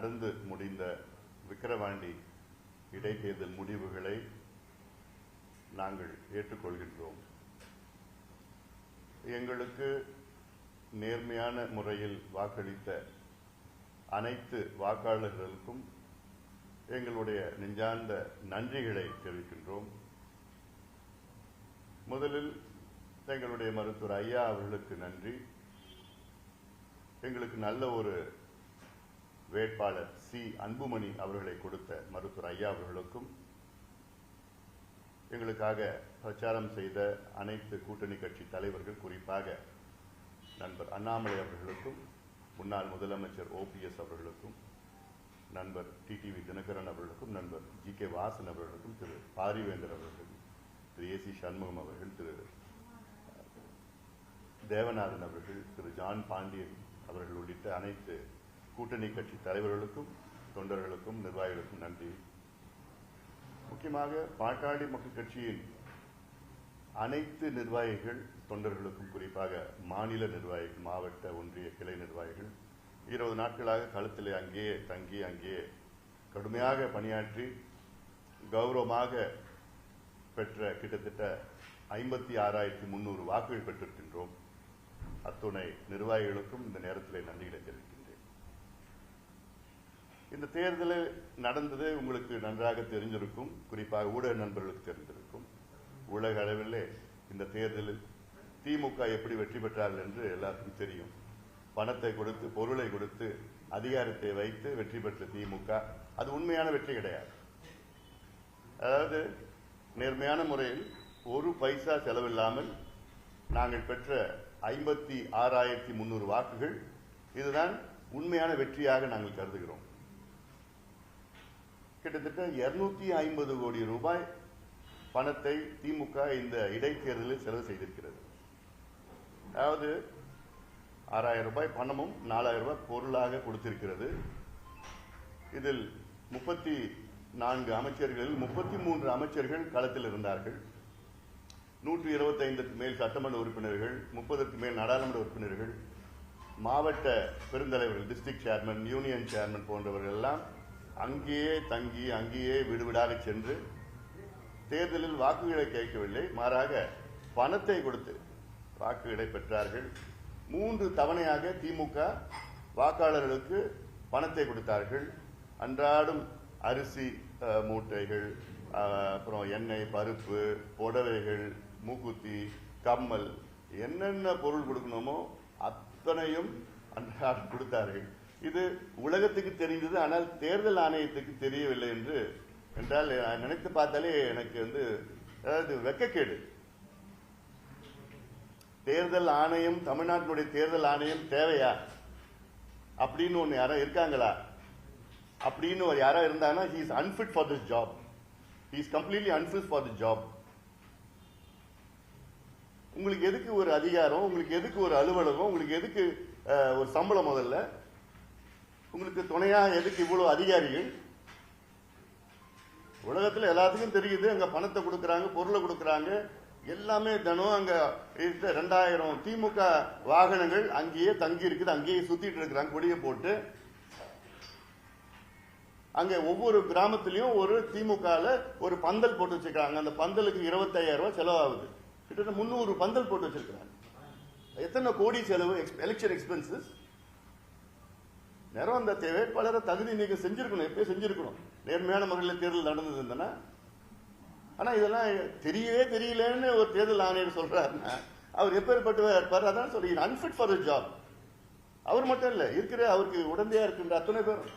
நடந்து முடிந்த விக்கிரவாண்டி இடைத்தேர்தல் முடிவுகளை நாங்கள் ஏற்றுக்கொள்கின்றோம். எங்களுக்கு நேர்மையான முறையில் வாக்களித்த அனைத்து வாக்காளர்களுக்கும் எங்களுடைய நெஞ்சார்ந்த நன்றிகளை தெரிவிக்கின்றோம். முதலில் எங்களுடைய மருத்துவர் ஐயா அவர்களுக்கு நன்றி. எங்களுக்கு நல்ல ஒரு வேட்பாளர் சி அன்புமணி அவர்களை கொடுத்த மருத்துவர் ஐயா அவர்களுக்கும், எங்களுக்காக பிரச்சாரம் செய்த அனைத்து கூட்டணி கட்சி தலைவர்கள், குறிப்பாக நண்பர் அண்ணாமலை அவர்களுக்கும், முன்னாள் முதலமைச்சர் ஓபிஎஸ் அவர்களுக்கும், நண்பர் டிடிவி தினகரன் அவர்களுக்கும், நண்பர் ஜி.கே. வாசன் அவர்களுக்கும், திரு பாரிவேந்தர் அவர்கள், திரு ஏ.சி. சண்முகம் அவர்கள், திரு தேவநாதன் அவர்கள், திரு ஜான் பாண்டியன் அவர்கள் உள்ளிட்ட அனைத்து கூட்டணி கட்சி தலைவர்களுக்கும், தொண்டர்களுக்கும், நிர்வாகிகளுக்கும் நன்றி. முக்கியமாக பாட்டாளி மக்கள் கட்சியின் அனைத்து நிர்வாகிகள், தொண்டர்களுக்கும், குறிப்பாக மாநில நிர்வாகிகள், மாவட்ட ஒன்றிய கிளை நிர்வாகிகள் 20 நாட்களாக களத்திலே அங்கேயே தங்கி அங்கேயே கடுமையாக பணியாற்றி கௌரவமாக பெற்ற கிட்டத்தட்ட 56,300 வாக்குகள் பெற்றிருக்கின்றோம். அத்துணை நிர்வாகிகளுக்கும் இந்த நேரத்தில் நன்றிகளை தெரிவிக்கின்றேன். இந்த தேர்தல் நடந்தது உங்களுக்கு நன்றாக தெரிஞ்சிருக்கும், குறிப்பாக ஊடக நண்பர்களுக்கு தெரிந்திருக்கும். உலக அளவிலே இந்த தேர்தலில் திமுக எப்படி வெற்றி பெற்றார்கள் என்று எல்லாருக்கும் தெரியும். பணத்தை கொடுத்து, பொருளை கொடுத்து, அதிகாரத்தை வைத்து வெற்றி பெற்ற திமுக அது உண்மையான வெற்றி கிடையாது. அதாவது நேர்மையான முறையில் ஒரு பைசா செலவில்லாமல் நாங்கள் பெற்ற 56,300 வாக்குகள், இதுதான் உண்மையான வெற்றியாக நாங்கள் கருதுகிறோம். கிட்டத்தட்ட 250 கோடி ரூபாய் பணத்தை திமுக இந்த இடைத்தேர்தலில் செலவு செய்திருக்கிறது. அதாவது 6,000 ரூபாய் பணமும் 4,000 ரூபாய் பொருளாக கொடுத்திருக்கிறது. இதில் 34 அமைச்சர்களில் 33 அமைச்சர்கள் களத்தில் இருந்தார்கள். 125க்கு மேல் சட்டமன்ற உறுப்பினர்கள், 30க்கு மேல் நாடாளுமன்ற உறுப்பினர்கள், மாவட்ட பெருந்தலைவர்கள், டிஸ்ட்ரிக்ட் சேர்மன், யூனியன் சேர்மன் போன்றவர்கள் எல்லாம் அங்கேயே தங்கி அங்கேயே வீடுவிடாக சென்று தேர்தலில் வாக்குகளை கேட்கவில்லை, மாறாக பணத்தை கொடுத்து வாக்குகளை பெற்றார்கள். 3 தவணையாக திமுக வாக்காளர்களுக்கு பணத்தை கொடுத்தார்கள். அன்றாடம் அரிசி மூட்டைகள், அப்புறம் எண்ணெய், பருப்பு, புடவைகள், மூக்குத்தி, கம்மல், என்னென்ன பொருள் கொடுக்கணுமோ அத்தனையும் அன்றாடம் கொடுத்தார்கள். இது உலகத்துக்கு தெரிந்தது, ஆனால் தேர்தல் ஆணையத்துக்கு தெரியவில்லை என்றால் நினைத்து பார்த்தாலே எனக்கு அதாவது வெக்கக்கேடு. தேர்தல் ஆணையம், தமிழ்நாட்டினுடைய தேர்தல் ஆணையம் தேவையா அப்படின்னு ஒன்னு யாரா இருக்காங்களா? அப்படின்னு ஒரு யாரா இருந்தாங்கன்னா he is unfit for this job. He is completely unfit for the job. உங்களுக்கு எதுக்கு ஒரு அதிகாரம், உங்களுக்கு எதுக்கு ஒரு அலுவலகம், உங்களுக்கு எதுக்கு ஒரு சம்பளம்? முதல்ல உங்களுக்கு துணையா எதுக்கு இவ்வளவு அதிகாரிகள்? உலகத்தில் எல்லாத்துக்கும் தெரியுது, அங்க பணத்தை கொடுக்கறாங்க, பொருளை கொடுக்கறாங்க, எல்லாமே தினம் அங்க 2000 திமுக வாகனங்கள் அங்கேயே தங்கி இருக்குது, அங்கேயே சுத்திட்டு இருக்கிறாங்க கொடியை போட்டு. அங்க ஒவ்வொரு கிராமத்திலையும் ஒரு திமுகல ஒரு பந்தல் போட்டு வச்சிருக்காங்க. அந்த பந்தலுக்கு 25,000 ரூபாய் செலவாகுது. கிட்டத்தட்ட 300 பந்தல் போட்டு வச்சிருக்காங்க. எத்தனை கோடி செலவு? Election expenses. நேரம் அந்த வேட்பாளரை தகுதி நீக்கம் செஞ்சிருக்கணும், எப்பயே செஞ்சிருக்கணும், நேர்மையான முறையில் தேர்தல் நடந்தது இருந்தனா. ஆனா இதெல்லாம் தெரியவே தெரியலன்னு ஒரு தேர்தல் ஆணையர் சொல்றாருன்னா அவர் எப்பேற்பட்டவர் இருப்பார்? அதான் சொல்லி அன்ஃபிட் ஃபார் தி ஜாப். அவர் மட்டும் இல்ல, இருக்கிற அவருக்கு உடந்தையா இருக்கின்ற அத்தனை பேரும்.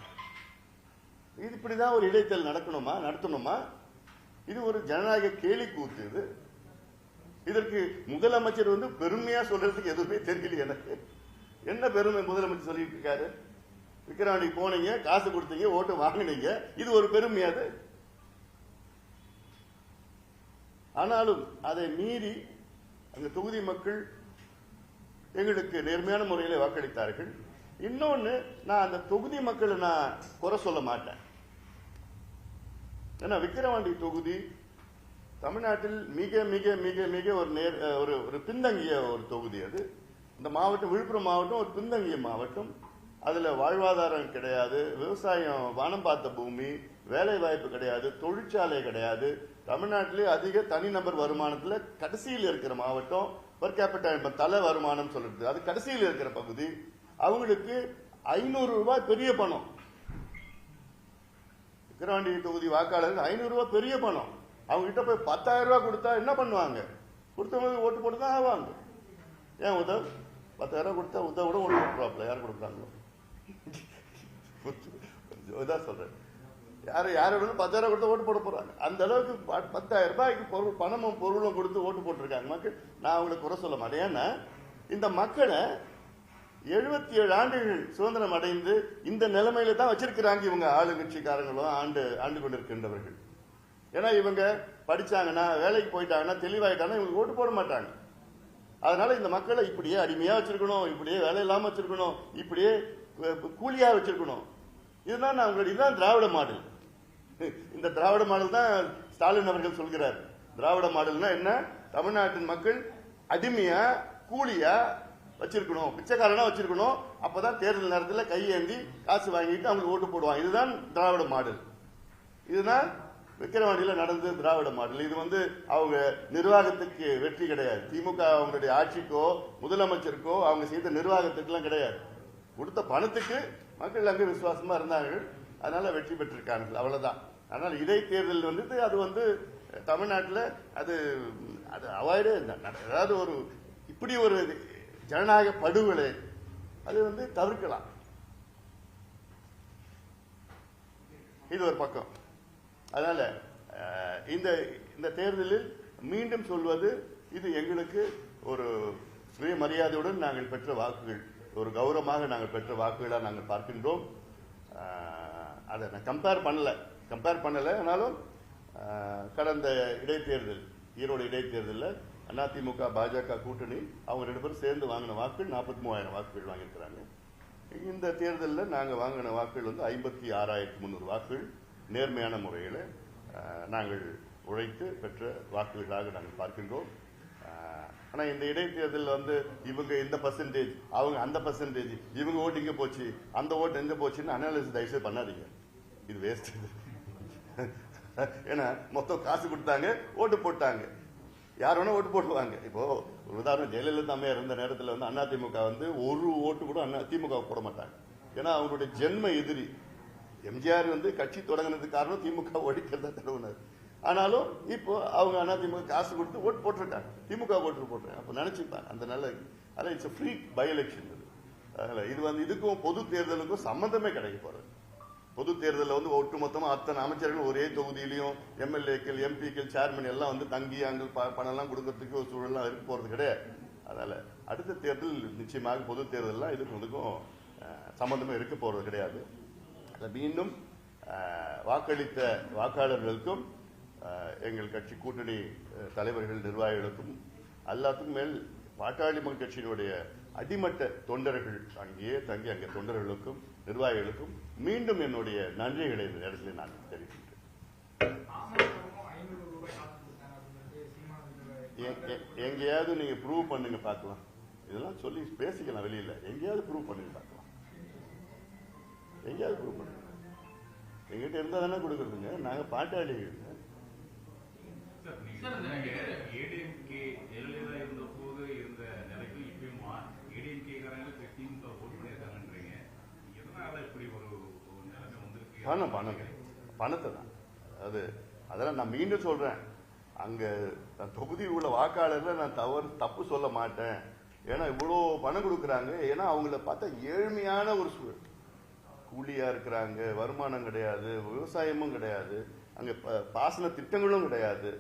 இது இப்படிதான் ஒரு இடைத்தேர்தல் நடத்தணுமா? இது ஒரு ஜனநாயக கேலி கூத்து. இது இதற்கு முதலமைச்சர் பெருமையா சொல்றதுக்கு எதுவுமே தெரியல எனக்கு. என்ன பெருமை முதலமைச்சர் சொல்லிட்டு இருக்காரு? விக்கிரவாண்டி போனீங்க, காசு கொடுத்தீங்க, ஓட்டு வாங்கினீங்க, இது ஒரு பெருமையாது? ஆனாலும் அதை மீறி அந்த தொகுதி மக்கள் எங்களுக்கு நேர்மையான முறையில் வாக்களித்தார்கள். இன்னொன்னு, நான் அந்த தொகுதி மக்களை நான் குறை சொல்ல மாட்டேன். ஏன்னா விக்கிரவாண்டி தொகுதி தமிழ்நாட்டில் மிக மிக மிக மிக ஒரு பின்தங்கிய ஒரு தொகுதி. அது இந்த மாவட்டம், விழுப்புரம் மாவட்டம் ஒரு பின்தங்கிய மாவட்டம். அதுல வாழ்வாதாரம் கிடையாது, விவசாயம் வானம் பார்த்த பூமி, வேலை வாய்ப்பு கிடையாது, தொழிற்சாலை கிடையாது. தமிழ்நாட்டிலே அதிக தனிநபர் வருமானத்துல கடைசியில் இருக்கிற மாவட்டம், பர் கேபிட்டல் தலை வருமானம் சொல்றது அது கடைசியில் இருக்கிற பகுதி. அவங்களுக்கு 500 ரூபாய் பெரிய பணம். விக்கிரவாண்டி தொகுதி வாக்காளர்கள் 500 ரூபாய் பெரிய பணம். அவங்க கிட்ட போய் 10,000 ரூபாய் கொடுத்தா என்ன பண்ணுவாங்க? கொடுத்தவங்க ஓட்டு போட்டு தான் ஆவாங்க. ஏன் உதவ் 10,000 ரூபாய் கொடுத்தா உதவ கூட ஓட்டு போட்டுருவாப்ல. யார் கொடுக்குறாங்களோ இதான் சொல்றேன். யாரு 10,000 கொடுத்தா ஓட்டு போட போறாங்க. அந்த அளவுக்கு 10,000 ரூபாய்க்கு பொருள் பணமும் பொருளும் கொடுத்து ஓட்டு போட்டிருக்காங்க மக்கள். நான் அவங்களை குறை சொல்ல மாட்டேன். ஏன்னா இந்த மக்களை 77 ஆண்டுகள் சுதந்திரம் அடைந்து இந்த நிலைமையில தான் வச்சிருக்கிறாங்க இவங்க ஆளுங்கட்சிக்காரங்களும் ஆண்டு கொண்டிருக்கின்றவர்கள். ஏன்னா இவங்க படிச்சாங்கன்னா வேலைக்கு போயிட்டாங்கன்னா தெளிவாயிட்டாங்கன்னா இவங்களுக்கு ஓட்டு போட மாட்டாங்க. அதனால இந்த மக்களை இப்படியே அடிமையா வச்சிருக்கணும், இப்படியே வேலை இல்லாம வச்சிருக்கணும், இப்படியே கூலியா வச்சிருக்கணும். இதுதான் திராவிட மாடல். இந்த திராவிட மாடல் தான் ஸ்டாலின் அவர்கள் சொல்கிறார். திராவிட மாடல்னா என்ன? தமிழ்நாட்டின் மக்கள் அடிமையா கூலியா வச்சிருக்கணும், பிச்சைக்காரனா வச்சிருக்கணும். அப்பதான் தேர்தல் நேரத்தில் கையேந்தி காசு வாங்கிட்டு அவங்களுக்கு ஓட்டு போடுவாங்க. இதுதான் திராவிட மாடல். இதுதான் விக்கிரவாண்டியில நடந்து திராவிட மாடல். இது அவங்க நிர்வாகத்துக்கு வெற்றி கிடையாது. திமுக அவங்களுடைய ஆட்சிக்கோ முதலமைச்சருக்கோ அவங்க செய்த நிர்வாகத்துக்கு எல்லாம் கிடையாது. கொடுத்த பணத்துக்கு மக்கள் அங்கு விசுவாசமா இருந்தார்கள். அதனால வெற்றி பெற்றிருக்காங்க. அவ்வளவுதான். அதனால இடைத்தேர்தல் அது தமிழ்நாட்டில் அது அவாய்டே அதாவது இப்படி ஒரு ஜனநாயக படுகொலை அது தவிர்க்கலாம். இது ஒரு பக்கம். அதனால இந்த தேர்தலில் மீண்டும் சொல்வது, இது எங்களுக்கு ஒரு சுயமரியாதையுடன் நாங்கள் பெற்ற வாக்குகள், ஒரு கௌரவமாக நாங்கள் பெற்ற வாக்குகளாக நாங்கள் பார்க்கின்றோம். அதை நான் கம்பேர் பண்ணல. ஆனாலும் கடந்த இடைத்தேர்தல், ஈரோடு இடைத்தேர்தலில் அதிமுக பாஜக கூட்டணி அவங்க 2 பேரும் சேர்ந்து வாங்கின வாக்குகள் 43,000 வாக்குகள் வாங்கியிருக்கிறாங்க. இந்த தேர்தலில் நாங்கள் வாங்கின வாக்குகள் 56,300 வாக்குகள் நேர்மையான முறையில் நாங்கள் உழைத்து பெற்ற வாக்குகளாக நாங்கள் பார்க்கின்றோம். ஆனால் இந்த இடைத்தேர்தலில் இவங்க இந்த பர்சன்டேஜ், அவங்க அந்த பர்சன்டேஜ், இவங்க ஓட்டு இங்கே போச்சு, அந்த ஓட்டு எங்கே போச்சுன்னு அனாலிசிஸ் தயவுசெய்து பண்ணாதீங்க. இது வேஸ்ட். ஏன்னா மொத்தம் காசு கொடுத்தாங்க, ஓட்டு போட்டாங்க. யார் வேணா ஓட்டு போட்டுவாங்க. இப்போ ஒரு உதாரணம், ஜெயலலிதா அம்மையார் இருந்த நேரத்தில் அதிமுக ஒரு ஓட்டு கூட திமுக போட மாட்டாங்க. ஏன்னா அவங்களுடைய ஜென்ம எதிரி. எம்ஜிஆர் கட்சி தொடங்கினதுக்கு காரணம் திமுக ஒழிக்கிறதா தடவுனார். ஆனாலும் இப்போ அவங்க அதிமுக காசு கொடுத்து ஓட்டு போட்டிருக்காங்க, திமுக ஓட்டு போட்டுருக்காங்க. அப்ப நினைச்சுப்பாங்க அந்த நல்ல அதான் இட்ஸ் ஃப்ரீ பை எலெக்ஷன். இது இதுக்கும் பொது தேர்தலுக்கும் சம்பந்தமே கிடைக்க போறது. பொது தேர்தலில் ஒட்டுமொத்தமா அத்தனை அமைச்சர்கள் ஒரே தொகுதியிலையும் எம்எல்ஏக்கள், எம்பிக்கள், சேர்மன் எல்லாம் தங்கி அங்கே பணம் எல்லாம் கொடுக்கறதுக்கு ஒரு சூழல்லாம் இருக்க போறது கிடையாது. அதனால அடுத்த தேர்தல் நிச்சயமாக பொது தேர்தல்லாம் இதுக்கும் சம்பந்தமே இருக்க போறது கிடையாது. மீண்டும் வாக்களித்த வாக்காளர்களுக்கும் எங்கள் கட்சி கூட்டணி தலைவர்கள், நிர்வாகிகளுக்கும் எல்லாத்துக்கும் மேல் பாட்டாளி மக்கள் கட்சியினுடைய அடிமட்ட தொண்டர்கள், அங்கேயே தங்கி அங்கே தொண்டர்களுக்கும் நிர்வாகிகளுக்கும் மீண்டும் என்னுடைய நன்றிகளை இந்த நேரத்தில் நான் தெரிவிக்கின்றேன். எங்கேயாவது நீங்க ப்ரூவ் பண்ணுங்க பார்க்கலாம். இதெல்லாம் சொல்லி பேசிக்கலாம் வெளியில. எங்கேயாவது ப்ரூவ் பண்ணுங்க பார்க்கலாம். எங்கேயாவது ப்ரூவ் பண்ணுங்க. எங்கிட்ட இருந்தா தானே கொடுக்குறதுங்க. நாங்க பாட்டாளிகள். பணத்தை தான். அதெல்லாம் நான் மீண்டும் சொல்றேன், அங்க தொகுதியில் உள்ள வாக்காளர்ல நான் தப்பு சொல்ல மாட்டேன். ஏன்னா இவ்வளோ பணம் கொடுக்குறாங்க. ஏன்னா அவங்கள பார்த்தா ஏழ்மையான ஒரு சூழல், கூலியா இருக்கிறாங்க, வருமானம் கிடையாது, விவசாயமும் கிடையாது, அங்க பாசன திட்டங்களும் கிடையாது,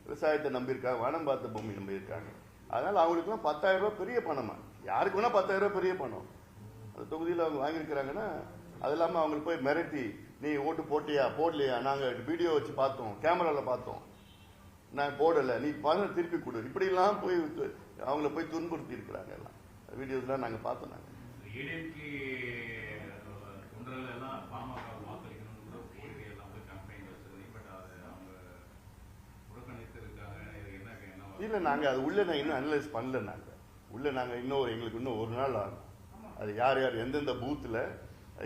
விவசாயத்தை நம்பியிருக்காங்க, வானம் பார்த்த பூமி நம்பியிருக்காங்க. அதனால அவங்களுக்குலாம் 10,000 ரூபாய் பெரிய பணமா. யாருக்கு வேணா 10,000 ரூபாய் பெரிய பணம். அந்த தொகுதியில் அவங்க வாங்கியிருக்கிறாங்கன்னா அது இல்லாம அவங்களுக்கு போய் மிரட்டி, நீ ஓட்டு போட்டியா போடலையா, நாங்க வீடியோ வச்சு பார்த்தோம், கேமரால பார்த்தோம், நான் போடல, நீ பணம் திருப்பி கொடு, இப்படி எல்லாம் போய் அவங்கள போய் துன்புறுத்தி இருக்கிறாங்க. எல்லாம் வீடியோஸ்லாம் நாங்க பார்த்தோம். நாங்க இல்ல, நாங்க அது உள்ள இன்னும் அனலைஸ் பண்ணல. நாங்க உள்ள எங்களுக்கு இன்னும் ஒரு நாள் ஆகும். அது யார் யார் எந்தெந்த பூத்தில்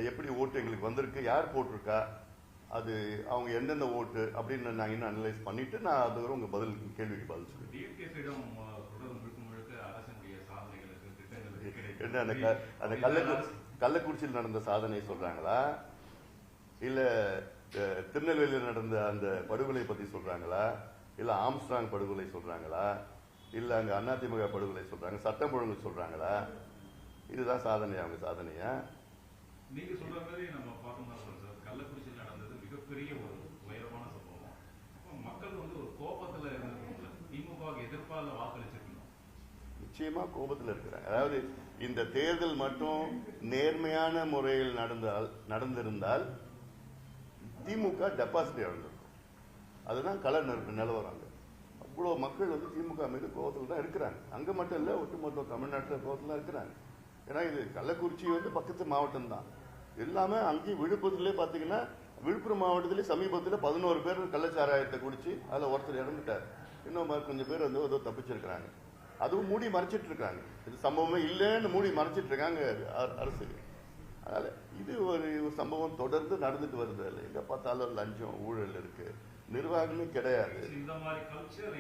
எப்படி ஓட்டு எங்களுக்கு வந்திருக்கு, யார் போட்டிருக்கா, அது அவங்க எந்தெந்த ஓட்டு அப்படின்னு நான் இன்னும் அனலைஸ் பண்ணிட்டு நான் அது வரை உங்க கேள்விக்கு பதில் சொல்லுவேன். என்ன அந்த கள்ளக்குறிச்சியில் நடந்த சாதனை சொல்றாங்களா, இல்ல திருநெல்வேலியில் நடந்த அந்த படுகொலை பத்தி சொல்றாங்களா, இல்ல ஆம்ஸ்ட்ராங் படுகொலை சொல்றாங்களா, இல்ல அங்க அதிமுக படுகொலை சொல்றாங்க, சட்டம் ஒழுங்கு சொல்றாங்களா? இதுதான் சாதனை, அவங்க சாதனையா? நீங்க சொல்ற மாதிரி நம்ம பார்த்தோம்னா சார், கள்ளக்குறிச்சியில் நடந்தது மிகப்பெரிய ஒரு உயரமான சம்பவம். மக்கள் வந்து ஒரு கோபத்துல இருந்திருக்காங்க, திமுக எதிர்ப்பால வாக்களிச்சிருக்கணும். நிச்சயமா கோபத்தில் இருக்கிறாங்க. அதாவது இந்த தேர்தல் மட்டும் நேர்மையான முறையில் நடந்திருந்தால் திமுக டெபாசிட் இழந்திருக்கும். அதுதான் கள நிலவரம். அவ்வளோ மக்கள் வந்து திமுக மீது கோபத்தில் தான் இருக்கிறாங்க. அங்க மட்டும் இல்ல, ஒட்டுமொத்த தமிழ்நாட்டில் கோபத்தில் தான் இருக்கிறாங்க. ஏன்னா இது கள்ளக்குறிச்சி வந்து பக்கத்து மாவட்டம் தான். எல்லாமே அங்கேயும் விழுப்புரத்திலே பாத்தீங்கன்னா, விழுப்புரம் மாவட்டத்திலே சமீபத்தில் 11 பேர் கள்ளச்சாராயத்தை குடிச்சு அதுல ஒருத்தர் இறந்துட்டார். இன்னும் கொஞ்சம் பேர் வந்து ஏதோ தப்பிச்சிருக்கிறாங்க. அதுவும் மூடி மறைச்சிட்டு இருக்காங்க. இது சம்பவமே இல்லைன்னு மூடி மறைச்சிட்டு இருக்காங்க அரசு. அதனால இது ஒரு சம்பவம் தொடர்ந்து நடந்துட்டு வருது. இல்லை எங்க பார்த்தாலும் லஞ்சம் ஊழல் இருக்கு, நிர்வாகமே கிடையாது. இந்த மாதிரி கல்ச்சர்